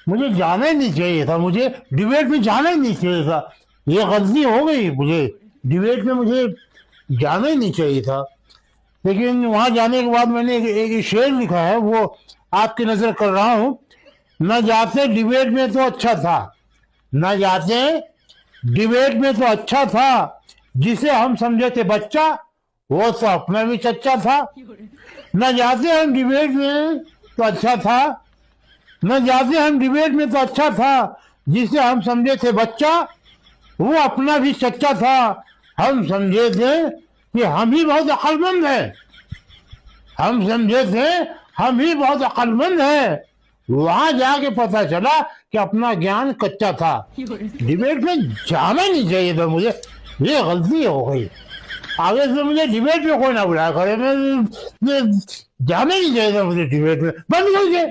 मुझे जाना ही नहीं चाहिए था, मुझे डिबेट में जाना ही नहीं चाहिए था। ये गलती हो गई, मुझे डिबेट में मुझे जाना ही नहीं चाहिए था। लेकिन वहां जाने के बाद मैंने एक शेर लिखा है, वो आपकी नजर कर रहा हूं। न जाते डिबेट में तो अच्छा था, न जाते डिबेट में तो अच्छा था, जिसे हम समझे थे बच्चा वो तो अपना भी चच्चा था। न जाते हम डिबेट में तो अच्छा था, न जाते हम डिबेट में तो अच्छा था, जिसे हम समझे थे बच्चा वो अपना भी सच्चा था। हम समझे थे कि हम ही बहुत अक्लमंद है, हम समझे थे हम ही बहुत अक्लमंद है। वहां जाके पता चला कि अपना ज्ञान कच्चा था। डिबेट में जाना ही नहीं चाहिए था मुझे, ये गलती हो गई। आगे से मुझे डिबेट में कोई ना बुलाया करे, मैं जाना ही नहीं चाहिए था मुझे डिबेट में, बंद कर दे।